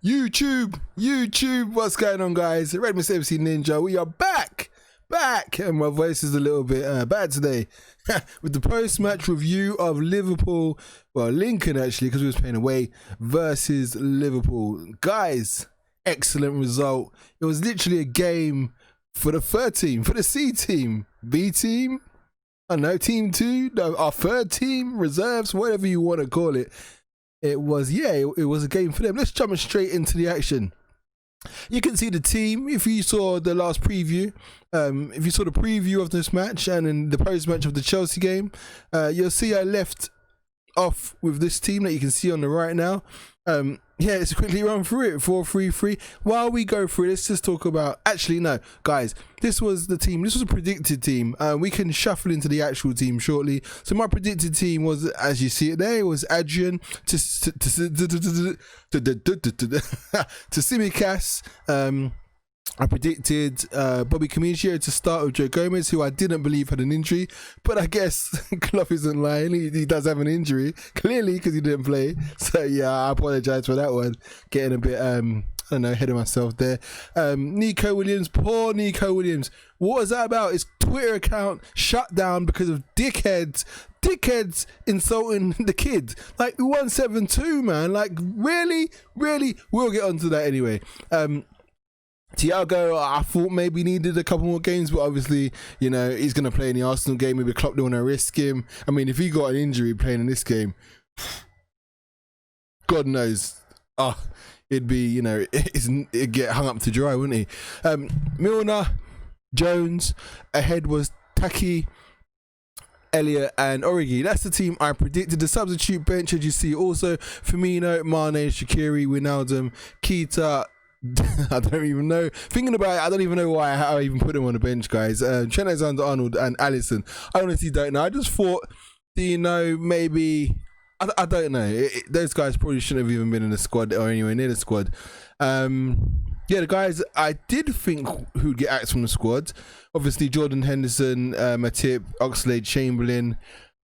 YouTube, what's going on, guys? Redmi FC Ninja, we are back, and my voice is a little bit bad today with the post-match review of Liverpool, well, Lincoln actually, because we was playing away versus Liverpool. Guys, excellent result. It was literally a game for the third team, for the C team, B team, I don't know, team 2, no, our third team, reserves, whatever you want to call it. It was, yeah, it was a game for them. Let's jump straight into the action. You can see the team if you saw the last preview. If you saw the preview of this match and in the post-match of the Chelsea game, you'll see I left off with this team that you can see on the right now. Yeah, let's quickly run through it. 4-3-3. While we go through, let's just talk about, actually no, guys, this was the team, this was a predicted team. We can shuffle into the actual team shortly. So my predicted team was, as you see it there, it was Adrian to Tsimikas. I predicted Bobby Commicio to start with Joe Gomez, who I didn't believe had an injury, but I guess Klopps isn't lying. He does have an injury, clearly, because he didn't play. So yeah, I apologise for that one. Getting a bit, I don't know, ahead of myself there. Nico Williams, poor Nico Williams. What was that about? His Twitter account shut down because of dickheads insulting the kid. Like 172, man. Like really? We'll get onto that anyway. Thiago, I thought maybe needed a couple more games, but obviously, you know, he's going to play in the Arsenal game. Maybe Klopp don't want to risk him. I mean, if he got an injury playing in this game, God knows. It'd be, you know, it'd get hung up to dry, wouldn't he? Milner, Jones, ahead was Taki, Elliott and Origi. That's the team I predicted. The substitute bench, as you see, also Firmino, Mane, Shaqiri, Wijnaldum, Keita. I don't even know. Thinking about it, I don't even know why I even put him on the bench, guys. Trent Alexander-Arnold and Alisson. I honestly don't know. I just thought, you know, maybe I don't know. Those guys probably shouldn't have even been in the squad or anywhere near the squad. Yeah, the guys I did think who'd get axed from the squad. Obviously, Jordan Henderson, Matip, Oxlade-Chamberlain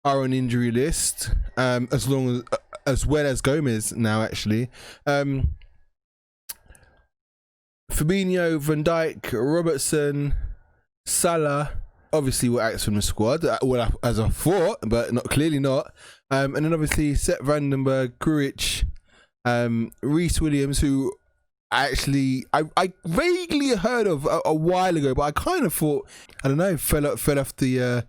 are on injury list. As well as Gomez now, actually. Fabinho, Van Dijk, Robertson, Salah, obviously were axed from the squad, well, as I thought, but clearly not. And then obviously Sepp Vandenberg, Grujic, Reece Williams, who actually I vaguely heard of a while ago, but I kind of thought, I don't know, fell off the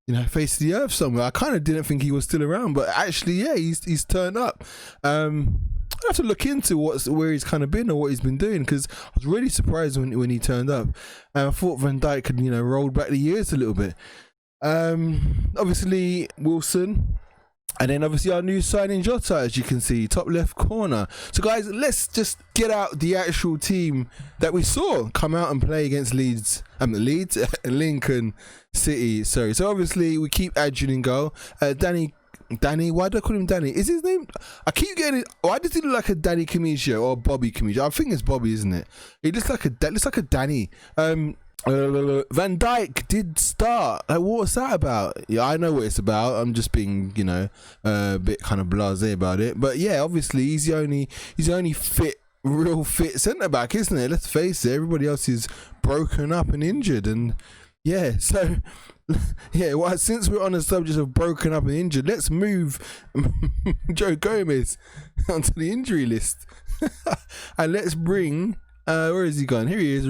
you know, face of the earth somewhere. I kind of didn't think he was still around, but actually, yeah, he's turned up. I have to look into where he's kind of been or what he's been doing, because I was really surprised when he turned up. I thought Van Dijk had, you know, rolled back the years a little bit. Obviously Wilson, and then obviously our new signing Jota, as you can see, top left corner. So guys, let's just get out the actual team that we saw come out and play against Lincoln City. Sorry. So obviously we keep Adrian in goal. Danny, why do I call him Danny? Is his name? I keep getting it. Why does he look like a Danny Commicio or Bobby Commicio? I think it's Bobby, isn't it? He looks like a Danny. Van Dijk did start. Like, what was that about? Yeah, I know what it's about. I'm just being, you know, a bit kind of blasé about it. But yeah, obviously he's the only real fit centre back, isn't it? Let's face it. Everybody else is broken up and injured, and yeah, so. Yeah, well, since we're on the subject of broken up and injured, let's move Joe Gomez onto the injury list. And let's bring, where is he gone? Here he is,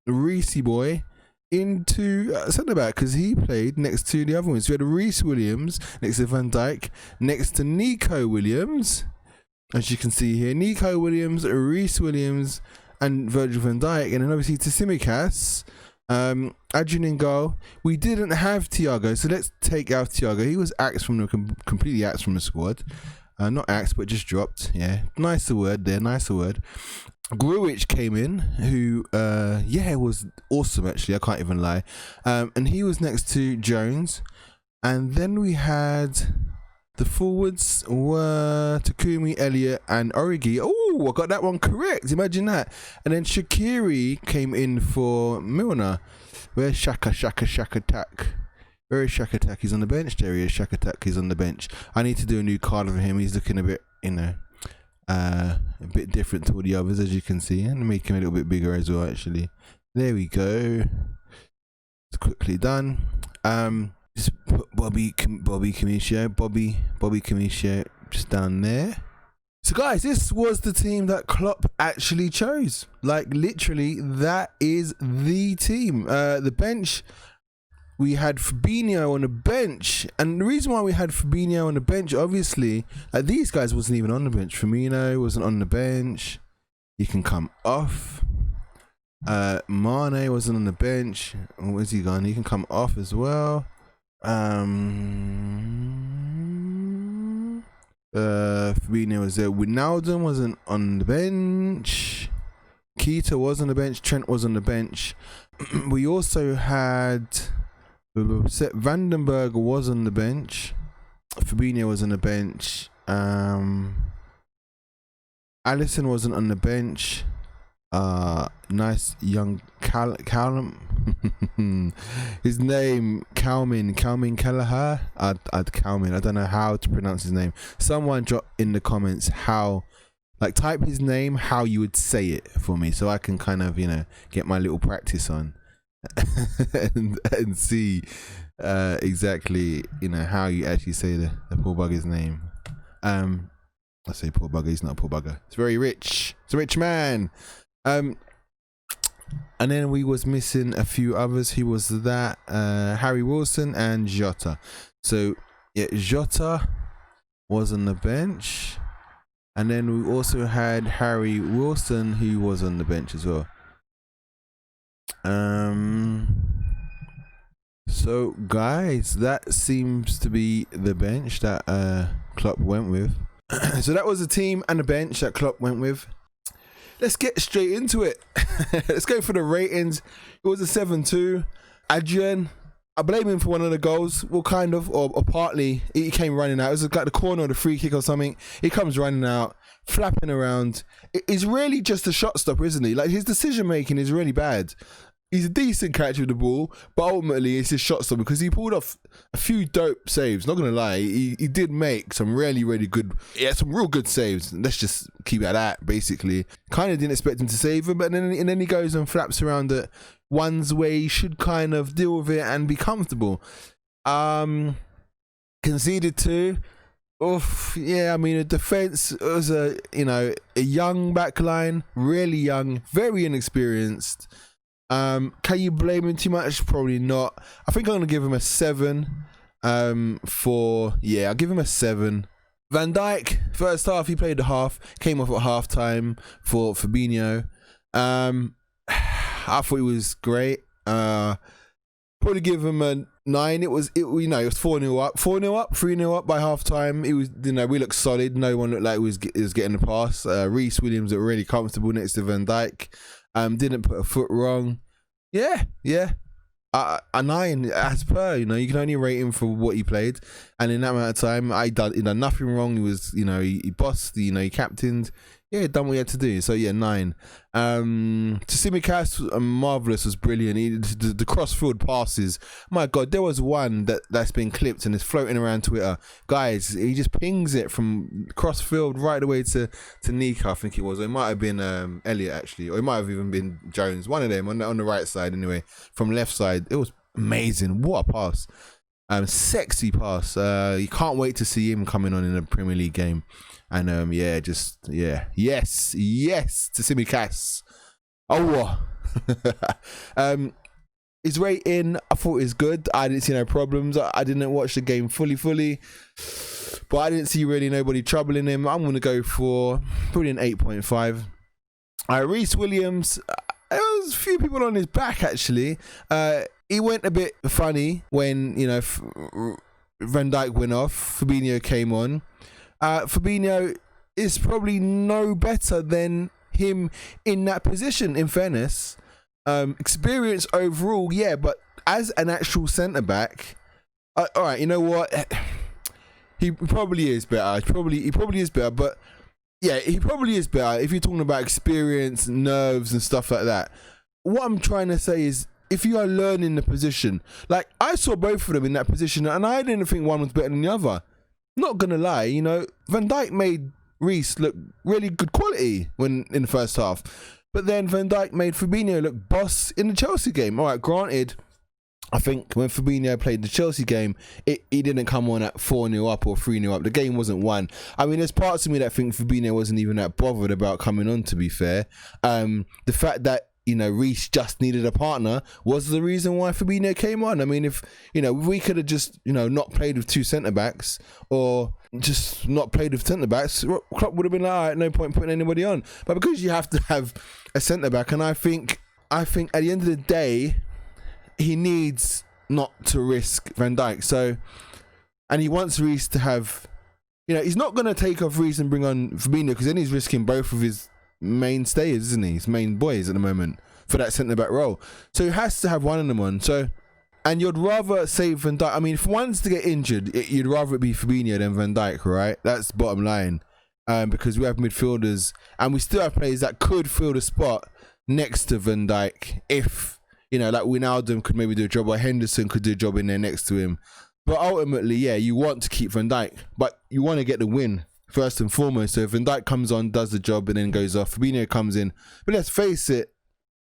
Reece boy, into centre back, because he played next to the other ones. So we had Reece Williams next to Van Dijk, next to Nico Williams, as you can see here. Nico Williams, Reece Williams, and Virgil van Dijk, and then obviously to Tsimikas. Adrian in goal. We didn't have Thiago, so let's take out Thiago. He was axed from completely axed from the squad. Not axed, but just dropped. Yeah, nicer word there, nicer word. Grujic came in, who yeah, was awesome actually. I can't even lie. And he was next to Jones, and then we had the forwards were Takumi, Elliott, and Origi. Oh, I got that one correct. Imagine that. And then Shaqiri came in for Milner. Where's Shaka Tak? Where is Shaka Tak? He's on the bench. There he is. Shaka Tak, he's on the bench. I need to do a new card for him. He's looking a bit, you know, A bit different to all the others, as you can see, and make him a little bit bigger as well. Actually, there we go. It's quickly done. Just put Bobby Commicio just down there. So guys, this was the team that Klopp actually chose. Like literally, that is the team. The bench, we had Fabinho on the bench, and the reason why we had Fabinho on the bench, obviously, these guys wasn't even on the bench. Firmino wasn't on the bench. He can come off. Mane wasn't on the bench. Where's he gone? He can come off as well. Fabinho was there. Wijnaldum wasn't on the bench. Keita was on the bench. Trent was on the bench. We also had Sepp Vandenberg was on the bench. Fabinho was on the bench. Alisson wasn't on the bench. Nice young Callum. His name Calmin Kelleher. Calmin. I don't know how to pronounce his name. Someone drop in the comments how, like, type his name how you would say it for me, so I can kind of, you know, get my little practice on and see exactly, you know, how you actually say the poor bugger's name. I say poor bugger. He's not a poor bugger. It's very rich. It's a rich man. And then we was missing a few others. He was that Harry Wilson and Jota. So yeah, Jota was on the bench, and then we also had Harry Wilson, who was on the bench as well. So guys, that seems to be the bench that Klopp went with. So that was the team and the bench that Klopp went with. Let's get straight into it. Let's go for the ratings. It was a 7-2. Adrian, I blame him for one of the goals. Well, kind of, or partly. He came running out. It was like the corner or the free kick or something. He comes running out, flapping around. It's really just a shot stopper, isn't he? Like, his decision making is really bad. He's a decent catch with the ball, but ultimately it's his shot stopper, because he pulled off a few dope saves. Not gonna lie, he did make some really good, some real good saves. Let's just keep it at that. Basically, kind of didn't expect him to save him, but then he goes and flaps around at ones where he should kind of deal with it and be comfortable. Conceded 2. Oof, yeah. I mean, the defense was a young back line, really young, very inexperienced. Can you blame him too much? Probably not. I think I'm gonna give him a 7. I'll give him a 7. Van Dijk, first half, he played the half, came off at half time for Fabinho. I thought he was great. Probably give him a 9. It was 4-0 up, 3-0 up by half time. It was, we looked solid. No one looked like it was getting the pass. Reece Williams looked really comfortable next to Van Dijk. Didn't put a foot wrong. Yeah. A 9 as per. You can only rate him for what he played, and in that amount of time, he done nothing wrong. He was, he bossed. He captained. Yeah, done what he had to do. So yeah, 9. Tsimikas, marvelous, was brilliant. The cross-field passes. My God, there was one that's been clipped and is floating around Twitter. Guys, he just pings it from cross-field right away to Nika, I think it was. Or it might have been Elliot, actually, or it might have even been Jones. One of them on the right side, anyway. From left side, it was amazing. What a pass! Sexy pass. You can't wait to see him coming on in a Premier League game. And yes, to Tsimikas. Oh, his rating, I thought it was good. I didn't see no problems. I didn't watch the game fully, but I didn't see really nobody troubling him. I'm gonna go for probably an 8.5. Reece Williams, there was a few people on his back actually. He went a bit funny when Van Dijk went off. Fabinho came on. Fabinho is probably no better than him in that position, in fairness. Experience overall, yeah, but as an actual centre-back, all right, you know what? He probably is better. He probably is better, but yeah, he probably is better if you're talking about experience, nerves and stuff like that. What I'm trying to say is, if you are learning the position, like I saw both of them in that position and I didn't think one was better than the other. Not gonna lie, Van Dijk made Reece looked really good quality when in the first half. But then Van Dijk made Fabinho look boss in the Chelsea game. All right, granted, I think when Fabinho played the Chelsea game, he didn't come on at 4-0 up or 3-0 up. The game wasn't won. I mean, there's parts of me that think Fabinho wasn't even that bothered about coming on, to be fair. The fact that, you know, Reece just needed a partner was the reason why Fabinho came on. I mean, if, you know, we could have just, you know, not played with two centre-backs or just not played with centre-backs, Klopp would have been like, all right, no point putting anybody on. But because you have to have a centre-back, and I think at the end of the day, he needs not to risk Van Dijk. So, and he wants Reece to have, you know, he's not going to take off Reece and bring on Fabinho, because then he's risking both of his mainstays, isn't he? His main boys at the moment for that centre-back role. So he has to have one of them on. So, and you'd rather save Van Dijk. I mean, if one's to get injured, you'd rather it be Fabinho than Van Dijk, right? That's bottom line. Because we have midfielders and we still have players that could fill the spot next to Van Dijk if, you know, like Wijnaldum could maybe do a job, or Henderson could do a job in there next to him. But ultimately, yeah, you want to keep Van Dijk, but you want to get the win first and foremost. So if Van Dijk comes on, does the job, and then goes off, Fabinho comes in. But let's face it,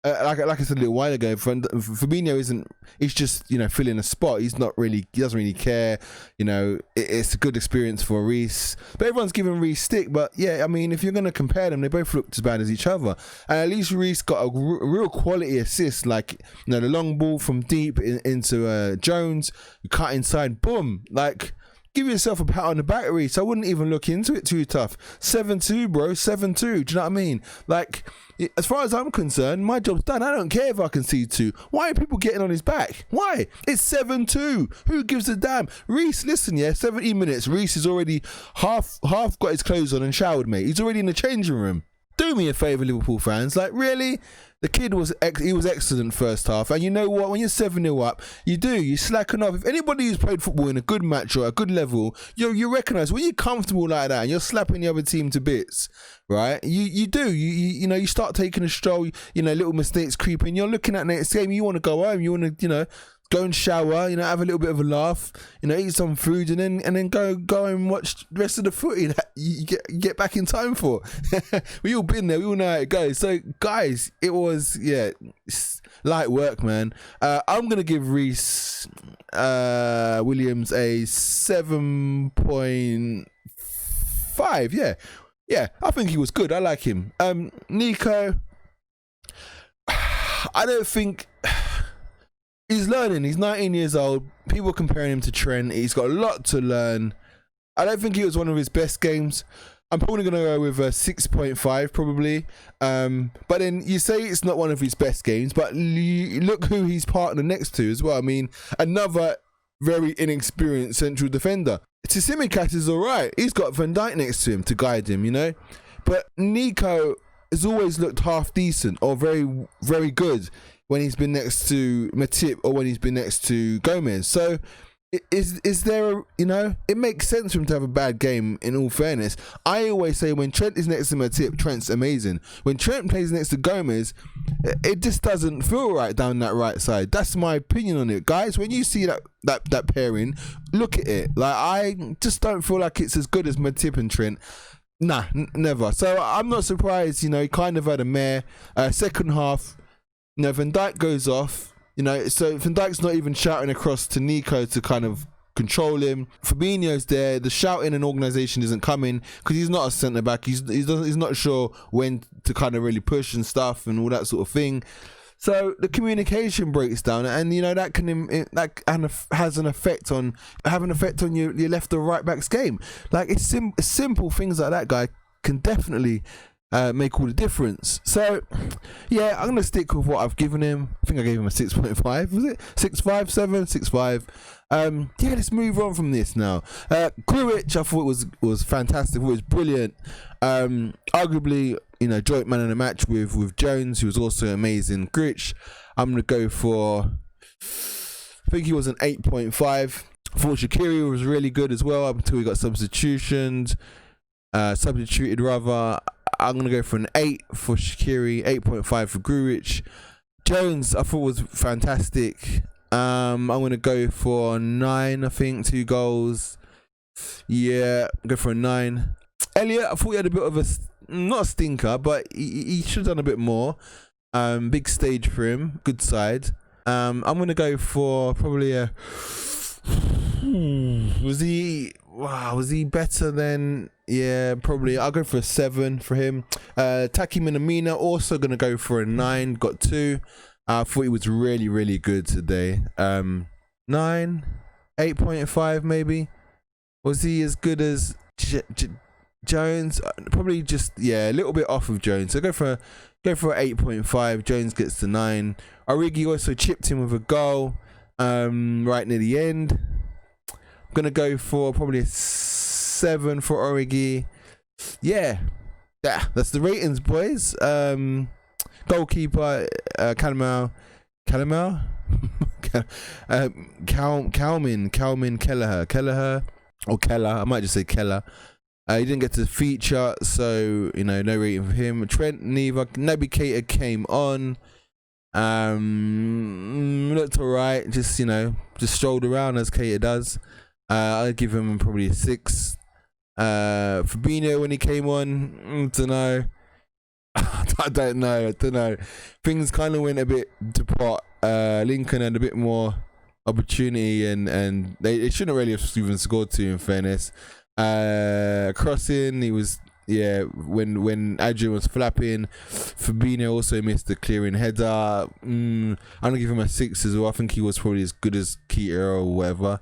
like I said a little while ago, Fabinho isn't. He's just, you know, filling a spot. He doesn't really care. You know, it's a good experience for Reece. But everyone's giving Reece stick. But yeah, I mean, if you're going to compare them, they both looked as bad as each other. And at least Reece got a real quality assist, like, you know, the long ball from deep into Jones. You cut inside, boom, like. Give yourself a pat on the back, Reece. I wouldn't even look into it too tough. 7-2, bro. 7-2. Do you know what I mean? Like, as far as I'm concerned, my job's done. I don't care if I concede two. Why are people getting on his back? Why? It's 7-2. Who gives a damn? Reece, listen, yeah, 70 minutes. Reece is already half got his clothes on and showered, mate. He's already in the changing room. Do me a favour, Liverpool fans. Like, really? The kid was excellent first half. And you know what? When you're 7-0 up, you slacken off. If anybody who's played football in a good match or a good level, you recognise when you're comfortable like that and you're slapping the other team to bits, right? You know, you start taking a stroll, you know, little mistakes creeping. You're looking at next game, you want to go home, you want to, you know, go and shower, you know, have a little bit of a laugh, you know, eat some food, and then go and watch the rest of the footy that you get back in time for. We all been there, we all know how it goes. So guys, it was, yeah, light work, man. I'm gonna give Reece Williams a 7.5. Yeah, I think he was good. I like him. Nico, I don't think. He's learning. He's 19 years old. People are comparing him to Trent. He's got a lot to learn. I don't think it was one of his best games. I'm probably going to go with a 6.5 probably. But then you say it's not one of his best games, but look who he's partnered next to as well. I mean, another very inexperienced central defender. Tsimikas is all right. He's got Van Dijk next to him to guide him, you know. But Nico has always looked half decent or very, very good when he's been next to Matip or when he's been next to Gomez. So is there a, you know, it makes sense for him to have a bad game, in all fairness. I always say when Trent is next to Matip, Trent's amazing. When Trent plays next to Gomez, it just doesn't feel right down that right side. That's my opinion on it. Guys, when you see that pairing, look at it. Like, I just don't feel like it's as good as Matip and Trent. Nah, never. So I'm not surprised, you know, he kind of had a mare. Second half, you know, Van Dijk goes off, you know, so Van Dijk's not even shouting across to Nico to kind of control him. Fabinho's there. The shouting and organisation isn't coming because he's not a centre back. He's not sure when to kind of really push and stuff and all that sort of thing. So the communication breaks down, and you know that has an effect on your left or right back's game. Like, it's simple things like that, guy, can definitely make all the difference. So yeah, I'm gonna stick with what I've given him. I think I gave him a 6.5. Was it 6.5, 7, 6.5? Yeah, let's move on from this now. Grujic, I thought was fantastic. I thought it was brilliant. Arguably, you know, joint man in the match with Jones, who was also amazing. Grujic, I'm gonna go for, I think he was an 8.5. I thought Shaqiri was really good as well up until he got substituted rather. I'm going to go for an 8 for Shaqiri, 8.5 for Grujic. Jones, I thought was fantastic. I'm going to go for 9, I think, 2 goals. Yeah, go for a 9. Elliot, I thought he had a bit of not a stinker, but he should have done a bit more. Big stage for him, good side. I'm gonna go for probably a. Was he better than? Yeah, probably. I'll go for a 7 for him. Taki Minamino also gonna go for a 9. Got 2. I thought he was really, really good today. 9, 8.5 maybe. Was he as good as Jones? Probably just, yeah, a little bit off of Jones. So go for 8.5. Jones gets the 9. Origi also chipped in with a goal right near the end. I'm gonna go for probably a 7 for Origi. Yeah, that's the ratings, boys. Goalkeeper Calmin Kelleher or Keller. I might just say Keller. He didn't get to feature, so no rating for him. Trent neither. Naby Keita came on. Looked alright. Just strolled around as Keita does. I'd give him probably a 6. Fabinho when he came on, don't know. I don't know. Things kind of went a bit to pot. Lincoln had a bit more opportunity, and they shouldn't really have even scored 2. In fairness, crossing, he was when Adrian was flapping. Fabinho also missed the clearing header. I'm gonna give him a 6 as well. I think he was probably as good as Keita or whatever.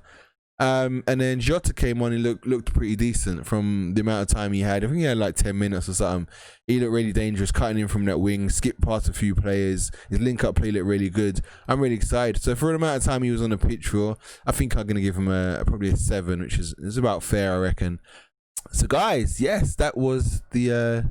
And then Jota came on. He looked pretty decent from the amount of time he had. I think he had like 10 minutes or something. He looked really dangerous, cutting in from that wing, skipped past a few players. His link-up play looked really good. I'm really excited. So for the amount of time he was on the pitch for, I think I'm going to give him probably a 7, which is about fair, I reckon. So guys, yes, that was the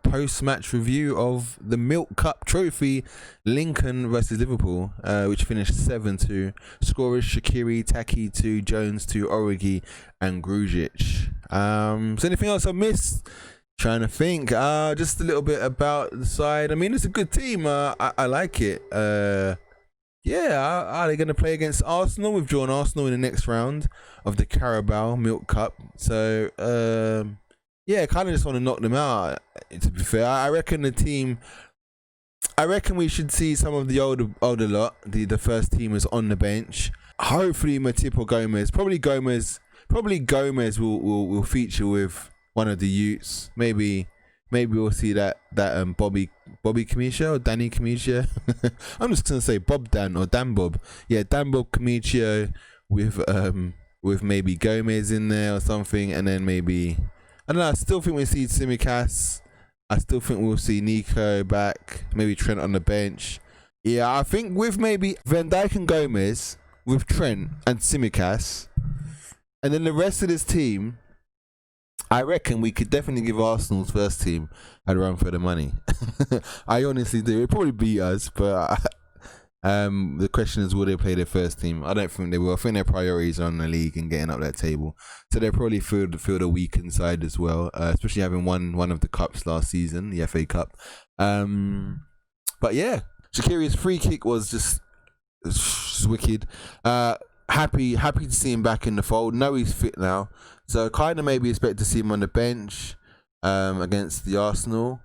post-match review of the Milk Cup Trophy, Lincoln versus Liverpool, which finished 7-2. Scorers Shaqiri, Taki 2, Jones 2, Origi and Grujic. So anything else I missed? Trying to think. Just a little bit about the side. I mean, it's a good team. I like it. Are they going to play against Arsenal? We've drawn Arsenal in the next round of the Carabao Milk Cup. So kind of just want to knock them out, to be fair. I reckon we should see some of the older lot, the first teamers on the bench. Hopefully Matip or Gomez. Probably Gomez will feature with one of the youths. Maybe we'll see that Bobby Camicio or Danny Camicio. I'm just gonna say Bob Dan or Dan Bob. Yeah, Dan Bob Camicio with maybe Gomez in there or something, and then maybe, I don't know. I still think we'll see Tsimikas. I still think we'll see Nico back. Maybe Trent on the bench. Yeah, I think with maybe Van Dijk and Gomez, with Trent and Tsimikas, and then the rest of this team, I reckon we could definitely give Arsenal's first team a run for the money. I honestly do. It'll probably beat us, but the question is, will they play their first team? I don't think they will. I think their priorities are on the league and getting up that table. So they'll probably feel the weakened side as well, especially having won one of the cups last season, the FA Cup. But yeah, Shaqiri's free kick was just wicked. Happy to see him back in the fold. Know he's fit now, so kind of maybe expect to see him on the bench against the Arsenal,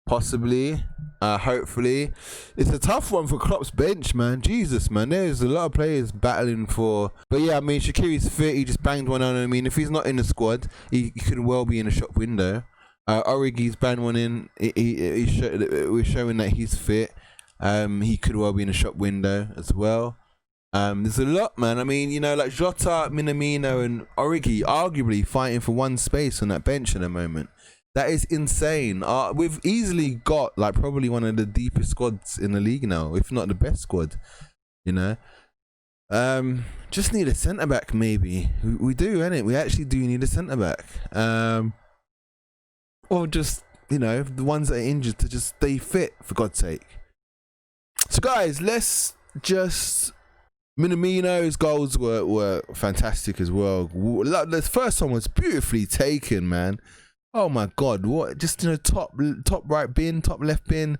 possibly. Hopefully, it's a tough one for Klopp's bench, man. Jesus, man, there's a lot of players battling for. But yeah, I mean, Shaqiri's fit. He just banged one on. I mean, if he's not in the squad, he could well be in a shop window. Origi's banged one in. We're showing that he's fit. He could well be in a shop window as well. There's a lot, man. I mean, like Jota, Minamino and Origi arguably fighting for one space on that bench at the moment. That is insane. We've easily got like probably one of the deepest squads in the league now, if not the best squad. Just need a centre back, maybe. We do, innit? We actually do need a centre back. Or just the ones that are injured to just stay fit, for God's sake. So guys, let's just. Minamino's goals were fantastic as well. The first one was beautifully taken, man. Oh my God, what? Just top right bin, top left bin,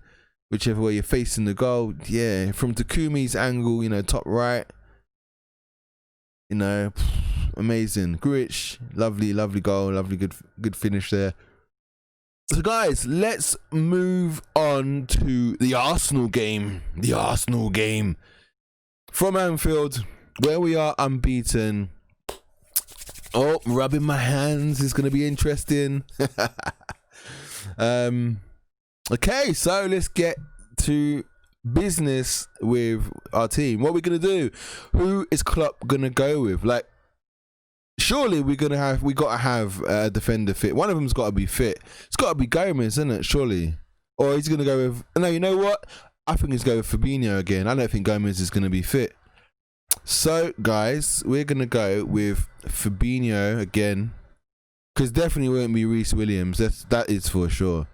whichever way you're facing the goal. Yeah, from Takumi's angle, top right. amazing. Grich, lovely goal, lovely good finish there. So guys, let's move on to the Arsenal game. The Arsenal game from Anfield, where we are unbeaten. Oh, rubbing my hands is going to be interesting. Okay, so let's get to business with our team. What are we going to do? Who is Klopp going to go with? Like, surely we got to have a defender fit. One of them's got to be fit. It's got to be Gomez, isn't it? Surely. Or he's going to go with... No, you know what? I think he's going with Fabinho again. I don't think Gomez is going to be fit. So, guys, we're going to go with Fabinho again. Because definitely won't be Reece Williams. That is for sure.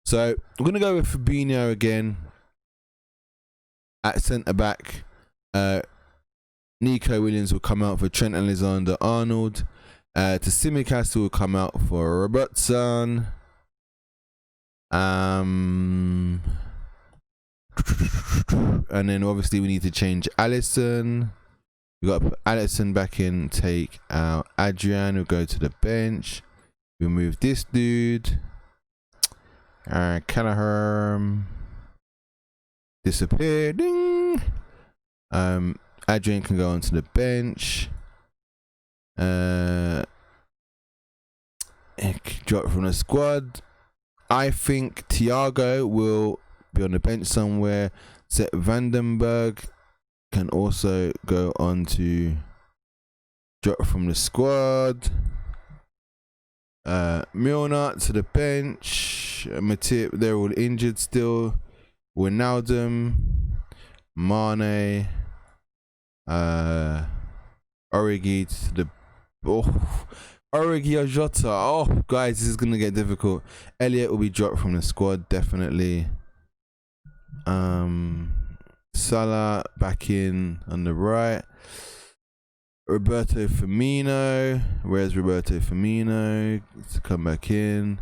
So, we're going to go with Fabinho again. At centre-back. Nico Williams will come out for Trent Alexander-Arnold. Tsimikas will come out for Robertson. And then obviously we need to change Alisson. We got to put Alisson back in, take out Adrian, who'll go to the bench. We'll move this dude. Callagher disappeared. Ding. Adrian can go onto the bench. Drop from the squad. I think Thiago will be on the bench somewhere. Sepp Vandenberg can also go on to drop from the squad. Milner to the bench. Matip, they're all injured still. Wijnaldum, Mane, Origi to the Origi or Jota. Oh, guys, this is gonna get difficult. Elliot will be dropped from the squad, definitely. Salah back in on the right. Roberto Firmino. Where's Roberto Firmino? To come back in.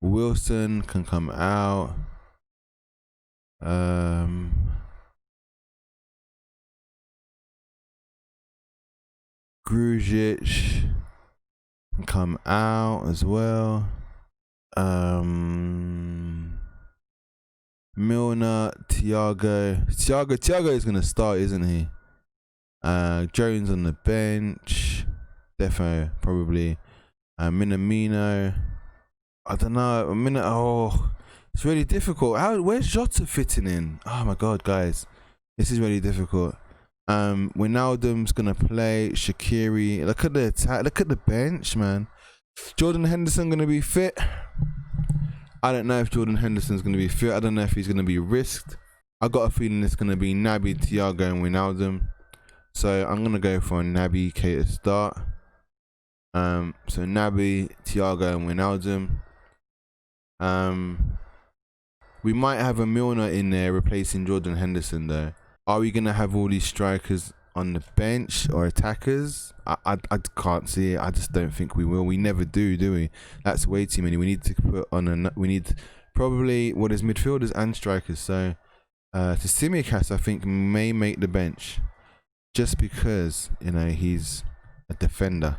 Wilson can come out. Grujic can come out as well. Milner, Thiago is gonna start, isn't he? Jones on the bench. Defo probably. Minamino. I don't know. It's really difficult. Where's Jota fitting in? Oh my god, guys, this is really difficult. Wijnaldum's gonna play. Shaqiri. Look at the attack. Look at the bench, man. Jordan Henderson gonna be fit. I don't know if Jordan Henderson's gonna be fit. I don't know if he's gonna be risked. I got a feeling it's gonna be Naby, Thiago, and Wijnaldum. So I'm gonna go for a Naby K to start. So Naby, Thiago, and Wijnaldum. We might have a Milner in there replacing Jordan Henderson though. Are we gonna have all these strikers on the bench or attackers? I can't see it. I just don't think we will. We never do we? That's way too many. We need to put on we need probably what is midfielders and strikers. So Tsimikas I think may make the bench just because he's a defender.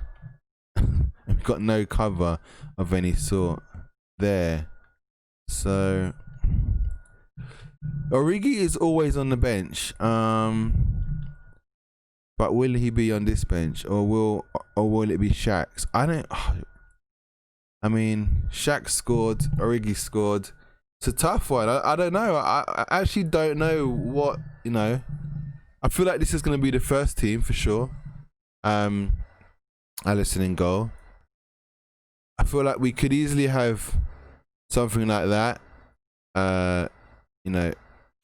We've got no cover of any sort there. So Origi is always on the bench. But will he be on this bench or will it be Shaq's? I mean, Shaq scored, Origi scored. It's a tough one. I don't know. I actually don't know what, I feel like this is going to be the first team for sure. Alisson in goal. I feel like we could easily have something like that.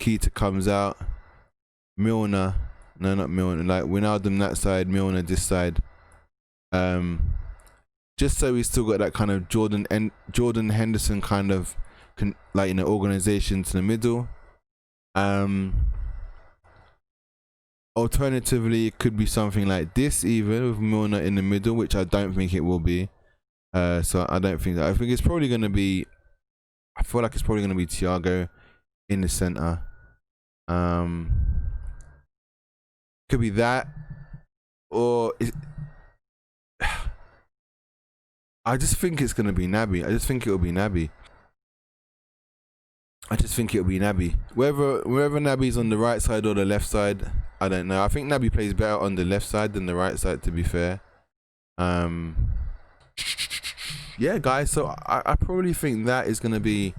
Keita comes out. Milner. No, not Milner. Like Wijnaldum that side, Milner this side. Just so we still got that kind of Jordan Henderson kind of organisation to the middle. Alternatively, it could be something like this even with Milner in the middle, which I don't think it will be. So I don't think that. I think it's probably going to be. I feel like it's probably going to be Thiago in the center. Could be that, or I just think it's going to be Naby. I just think it'll be Naby. Whether Naby's on the right side or the left side, I don't know. I think Naby plays better on the left side than the right side, to be fair. Yeah, guys. So I probably think that is going to be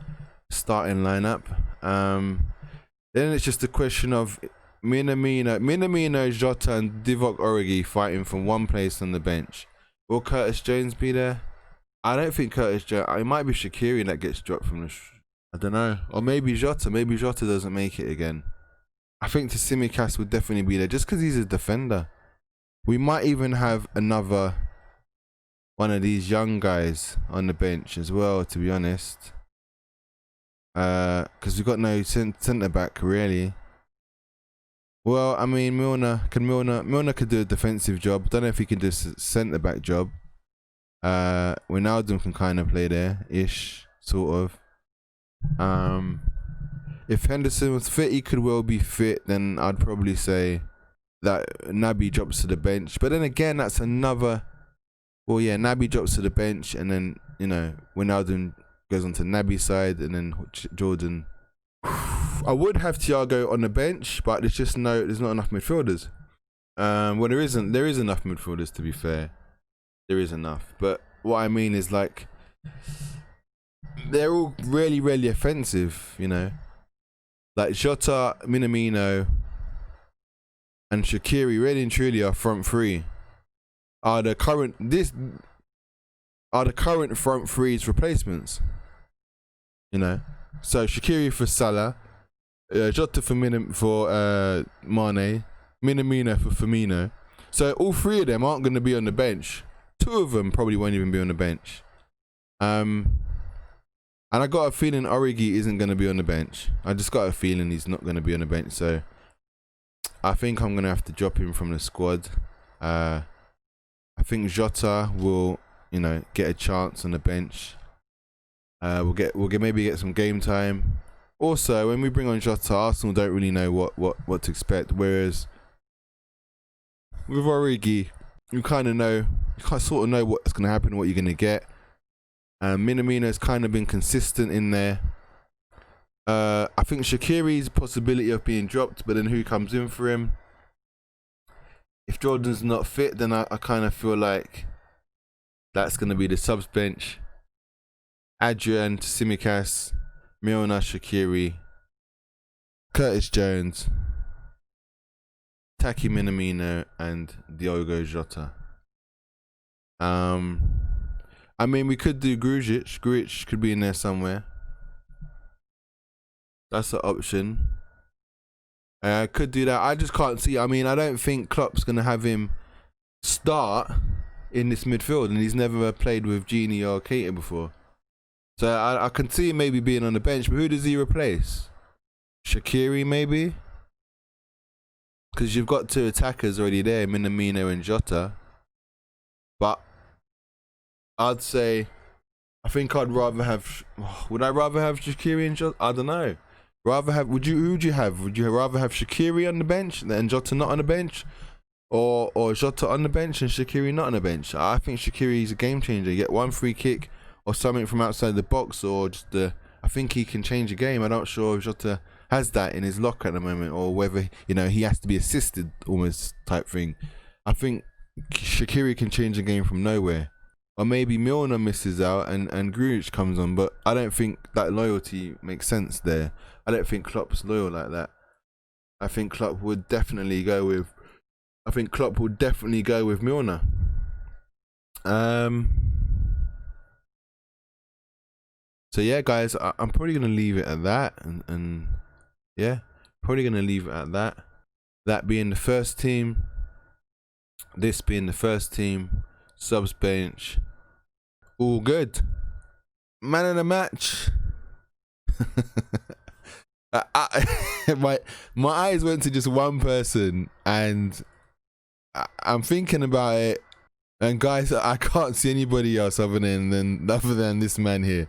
starting lineup. Then it's just a question of Minamino, Jota, and Divock Origi fighting from one place on the bench. Will Curtis Jones be there? I don't think Curtis Jones. It might be Shaqiri that gets dropped from the. I don't know, or maybe Jota. Maybe Jota doesn't make it again. I think Tsimikas would definitely be there just because he's a defender. We might even have another one of these young guys on the bench as well, to be honest. Because we've got no centre back really. Well, I mean, Milner could do a defensive job. Don't know if he can do a centre back job. Ronaldo can kind of play there ish, sort of. If Henderson was fit, he could well be fit. Then I'd probably say that Naby drops to the bench. But then again, that's another. Well, yeah, Naby drops to the bench, and then Ronaldo goes onto Naby's side, and then Jordan. I would have Thiago on the bench, but there's not enough midfielders. Well, there is enough midfielders, to be fair. There is enough, but what I mean is like they're all really, really offensive, Like Jota, Minamino, and Shaqiri really and truly are front three. Are the current front three's replacements. So Shaqiri for Salah, Jota for Mane, Minamino for Firmino. So all three of them aren't going to be on the bench. Two of them probably won't even be on the bench. And I got a feeling Origi isn't going to be on the bench. I just got a feeling he's not going to be on the bench. So I think I'm going to have to drop him from the squad. I think Jota will, get a chance on the bench. We'll maybe get some game time. Also, when we bring on Jota, Arsenal don't really know what to expect. Whereas with Origi, you kind of know, sort of know what's going to happen, what you're going to get. Minamino's kind of been consistent in there. I think Shaqiri's a possibility of being dropped, but then who comes in for him? If Jordan's not fit, then I kind of feel like that's going to be the subs bench. Adrian, Tsimikas, Milner, Shaqiri, Curtis Jones, Taki Minamino, and Diogo Jota. I mean, we could do Grujic. Grujic could be in there somewhere. That's an option. Could do that. I just can't see. I mean, I don't think Klopp's going to have him start in this midfield, and he's never played with Gini or Keita before. So I can see him maybe being on the bench, but who does he replace? Shaqiri maybe? Because you've got two attackers already there, Minamino and Jota. But I'd say, I think I'd rather have. Would I rather have Shaqiri and Jota? I don't know. Who would you have? Would you rather have Shaqiri on the bench and Jota not on the bench, or Jota on the bench and Shaqiri not on the bench? I think Shaqiri is a game changer. You get one free kick or something from outside the box, or just I think he can change a game. I'm not sure if Jota has that in his locker at the moment, or whether he has to be assisted almost type thing. I think Shaqiri can change a game from nowhere. Or maybe Milner misses out and Grujic comes on, but I don't think that loyalty makes sense there. I don't think Klopp's loyal like that. I think Klopp would definitely go with Milner. So yeah, guys, I'm probably gonna leave it at that, and yeah, probably gonna leave it at that. That being the first team, this being the first team, subs bench, all good. Man of the match. My eyes went to just one person, and I'm thinking about it. And guys, I can't see anybody else other than this man here.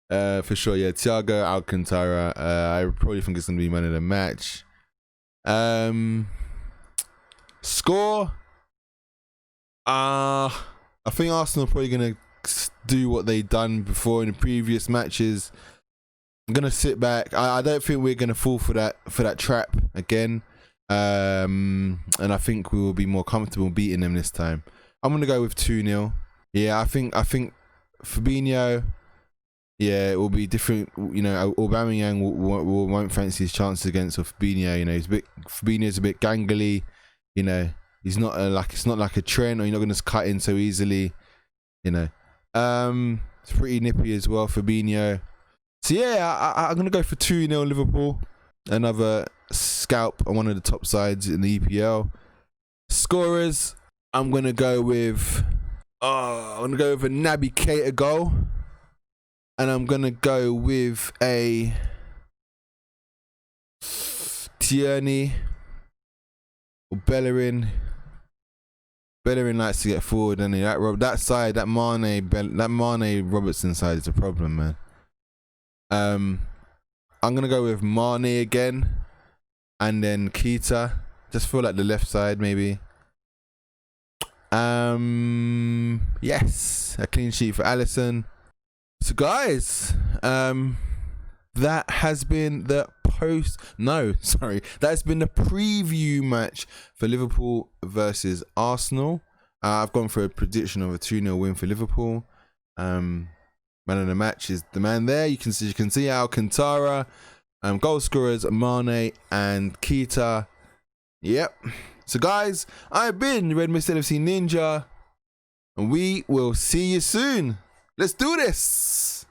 For sure, yeah. Thiago Alcantara. I probably think it's gonna be man of the match. Score. I think Arsenal are probably gonna do what they done before in the previous matches. I'm gonna sit back. I don't think we're gonna fall for that trap again. And I think we will be more comfortable beating them this time. I'm gonna go with 2-0. Yeah, I think Fabinho. Yeah, it will be different. You know, Aubameyang won't fancy his chances against Fabinho. You know, Fabinho's a bit gangly. You know, he's not it's not like a Trent, or you're not gonna just cut in so easily. You know, it's pretty nippy as well, Fabinho. So yeah, I'm gonna go for 2-0 Liverpool. Another scalp on one of the top sides in the EPL. Scorers. I'm gonna go with a Naby Keita goal, and I'm gonna go with a Tierney or Bellerin. Bellerin likes to get forward, and that side, that Mane Robertson side is a problem, man. I'm gonna go with Mane again, and then Keita. Just feel like the left side maybe. Yes, a clean sheet for Alisson. So guys, that has been the that's been the preview match for Liverpool versus Arsenal. I've gone for a prediction of a 2-0 win for Liverpool. Man of the match is the man there. You can see Alcantara. Goal scorers Mane and Keita. Yep. So guys, I've been Red Mist NFC Ninja, and we will see you soon. Let's do this.